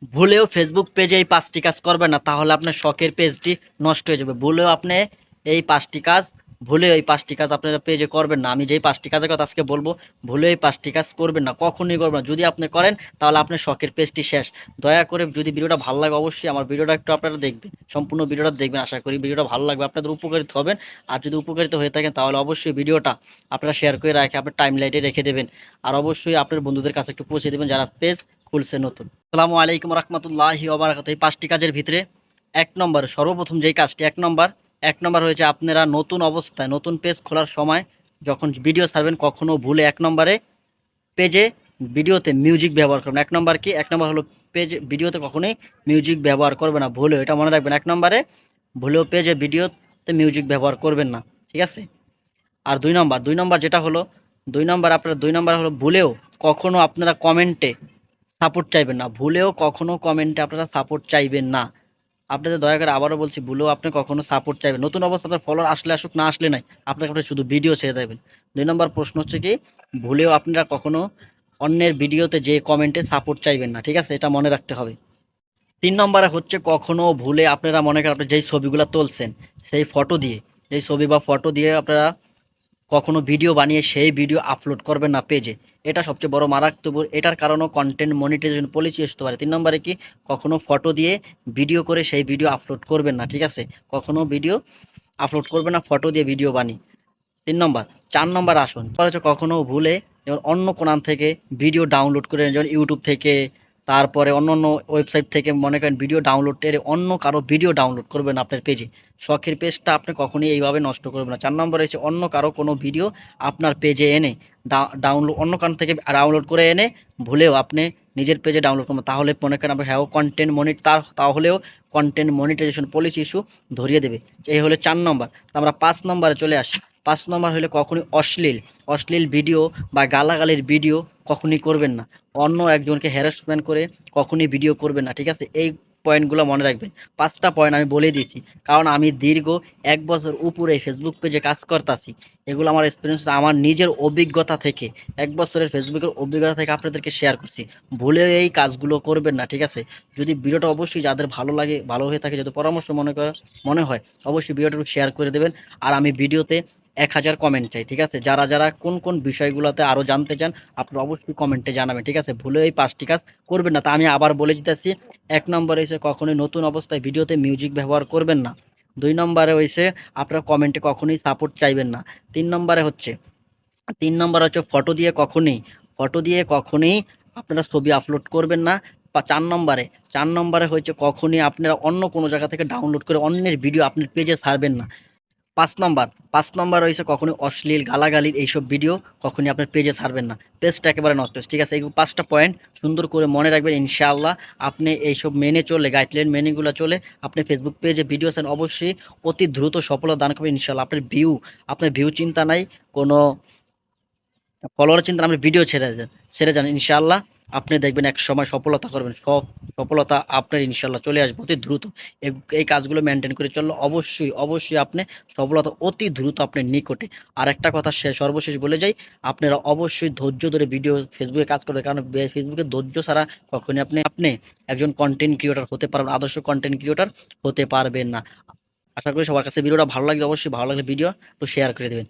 ভুলেও ফেসবুক পেজে এই ৫টি কাজ করবেন না, তাহলে আপনার শখের পেজটি নষ্ট হয়ে যাবে। ভুলেও আপনি এই ৫টি কাজ ভুলেও এই ৫টি কাজ আপনারা পেজে করবেন না। আমি যেই ৫টি কাজের কথা আজকে বলবো, ভুলেও এই ৫টি কাজ করবেন না, কখনোই করবেন না। যদি আপনি করেন তাহলে আপনার শখের পেজটি শেষ। দয়া করে যদি ভিডিওটা ভালো লাগে অবশ্যই আমার ভিডিওটা একটু আপনারা দেখবেন, সম্পূর্ণ ভিডিওটা দেখবেন। আশা করি ভিডিওটা ভালো লাগবে, আপনাদের উপকারিত হবেন। আর যদি উপকারিত হয়ে থাকেন তাহলে অবশ্যই ভিডিওটা আপনারা শেয়ার করে রাখে আপনার টাইম লাইনে রেখে দেবেন। আর অবশ্যই আপনার বন্ধুদের কাছে একটু পৌঁছে দেবেন যারা পেজ খুলছে নতুন। আসসালামু আলাইকুম রহমতুল্লাহি ওবারাকাতুহু। এই ৫টি কাজের ভিতরে এক নম্বর, সর্বপ্রথম যেই কাজটি, এক নম্বর হয়েছে আপনারা নতুন অবস্থায় নতুন পেজ খোলার সময় যখন ভিডিও ছাড়বেন কখনো ভুলে এক নম্বরে পেজে ভিডিওতে মিউজিক ব্যবহার করবেন। এক নম্বর কি? এক নম্বর হলো পেজ ভিডিওতে কখনোই মিউজিক ব্যবহার করবে না, ভুলেও, এটা মনে রাখবেন। এক নম্বরে ভুলেও পেজে ভিডিওতে মিউজিক ব্যবহার করবেন না, ঠিক আছে? আর দুই নম্বর যেটা হলো, দুই নম্বর হলো ভুলেও কখনো আপনারা কমেন্টে সাপোর্ট চাইবেন না। ভুলেও কখনো কমেন্টে আপনারা সাপোর্ট চাইবেন না। আপনাদের দয়া করে আবারও বলছি, ভুলেও আপনি কখনো সাপোর্ট চাইবেন। নতুন অবস্থা আপনার ফলোয়ার আসলে আসুক, না আসলে নাই, আপনাকে আপনি শুধু ভিডিও ছেড়ে দেবেন। ২ নম্বর প্রশ্ন হচ্ছে কি, ভুলেও আপনারা কখনো অন্যের ভিডিওতে যে কমেন্টে সাপোর্ট চাইবেন না, ঠিক আছে? এটা মনে রাখতে হবে। ৩ নম্বরে হচ্ছে কখনো ভুলে আপনারা মনে করেন আপনি যেই ছবিগুলো তুলছেন সেই ফটো দিয়ে, যেই ছবি বা ফটো দিয়ে আপনারা কখনো ভিডিও বানিয়ে সেই ভিডিও আপলোড করবেন না পেজে। এটা সবচেয়ে বড় মারাত্মক। এটার কারণেও কন্টেন্ট মনিটাইজেশন পলিসি আসতে পারে। ৩ নম্বরে কি, কখনো ফটো দিয়ে ভিডিও করে সেই ভিডিও আপলোড করবেন না, ঠিক আছে? কখনো ভিডিও আপলোড করবেন না ফটো দিয়ে ভিডিও বানিয়ে। ৩ নম্বর। ৪ নম্বর আসুন, হচ্ছে কখনো ভুলে যেমন অন্য কোনান থেকে ভিডিও ডাউনলোড করে, যেমন ইউটিউব থেকে, তারপরে অন্য অন্য ওয়েবসাইট থেকে মনে করেন ভিডিও ডাউনলোড করে অন্য কারো ভিডিও ডাউনলোড করবেন আপনার পেজে। শখের পেজটা আপনি কখনোই এইভাবে নষ্ট করবেন না। ৪ নম্বর হচ্ছে অন্য কারো কোনো ভিডিও আপনার পেজে এনে ডাউনলোড, অন্য কারো থেকে ডাউনলোড করে এনে ভুলেও আপনি নিজের পেজে ডাউনলোড করবেন, তাহলে মনে করেন আপনার হ্যাঁ কন্টেন্ট তাহলেও কন্টেন্ট মনিটাইজেশন পলিসি ইস্যু ধরিয়ে দেবে। এই হলো ৪ নম্বর। তো আমরা ৫ নম্বরে চলে আসি। ৫ নম্বর হলে কখনোই অশ্লীল ভিডিও বা গালাগালির ভিডিও কখনোই করবেন না। অন্য একজনকে হ্যারাসমেন্ট করে কখনোই ভিডিও করবেন না, ঠিক আছে? এই পয়েন্টগুলো মনে রাখবেন। ৫টা পয়েন্ট আমি বলে দিয়েছি, কারণ আমি দীর্ঘ ১ বছর উপরে ফেসবুক পেজে কাজ করতাছি। এগুলো আমার এক্সপিরিয়েন্স, আমার নিজের অভিজ্ঞতা থেকে, ১ বছরের ফেসবুকের অভিজ্ঞতা থেকে আপনাদেরকে শেয়ার করছি। ভুলেও এই কাজগুলো করবেন না, ঠিক আছে? যদি ভিডিওটা অবশ্যই যাদের ভালো লাগে, ভালো হয়ে থাকে, যদি পরামর্শ মনে হয় অবশ্যই ভিডিওটা শেয়ার করে দেবেন। আর আমি ভিডিওতে ১,০০০ কমেন্ট চাই, ঠিক আছে? যারা যারা কোন বিষয়গুলোতে আরও জানতে চান আপনারা অবশ্যই কমেন্টে জানাবেন, ঠিক আছে? ভুলেও এই ৫টি কাজ করবেন না। তা আমি আবার বলে দিতেছি, ১ নম্বরে হচ্ছে কখনোই নতুন অবস্থায় ভিডিওতে মিউজিক ব্যবহার করবেন না। ২ নম্বরে হইছে আপনারা কমেন্টে কখনোই সাপোর্ট চাইবেন না। ৩ নম্বরে হচ্ছে ৩ নম্বর হচ্ছে ফটো দিয়ে কখনোই আপনারা ছবি আপলোড করবেন না। ৪ নম্বরে হচ্ছে কখনোই আপনারা অন্য কোনো জায়গা থেকে ডাউনলোড করে অন্যের ভিডিও আপনার পেজে ছাড়বেন না। ৫ নম্বর হইছে কখনোই অশ্লীল গালাগালির এইসব ভিডিও কখনোই আপনার পেজে ছাড়বেন না। পেজটা একেবারে নষ্ট হচ্ছে, ঠিক আছে? এই ৫টা পয়েন্ট সুন্দর করে মনে রাখবেন। ইনশাআল্লাহ আপনি এইসব মেনে চললে, গাইডলাইন মেনেগুলো চলে আপনি ফেসবুক পেজে ভিডিও ছাড়েন, অবশ্যই অতি দ্রুত সফলতা দান করবেন ইনশাআল্লাহ। আপনার ভিউ চিন্তা নাই, কোনো ফলোয়ারের চিন্তা না, আপনি ভিডিও ছেড়ে যান ইনশাআল্লাহ। আপনি দেখবেন একসময় সফলতা করবেন। সফলতা আপনার ইনশাআল্লাহ চলে আসবে অতি দ্রুত। এই কাজগুলো মেনটেন করে চললে অবশ্যই আপনি সফলতা অতি দ্রুত আপনার নিকটে। আরেকটা কথা সর্বশেষ বলে যাই, আপনারা অবশ্যই ধৈর্য ধরে ভিডিও ফেসবুকে কাজ করবেন, কারণ ফেসবুকে ধৈর্য ছাড়া কখনই আপনি একজন কন্টেন্ট ক্রিয়েটর হতে পারবেন, আদর্শ কন্টেন্ট ক্রিয়েটর হতে পারবেন না। আশা করি সবার কাছে ভিডিওটা ভালো লাগবে। অবশ্যই ভালো লাগলে ভিডিও একটু শেয়ার করে দেবেন।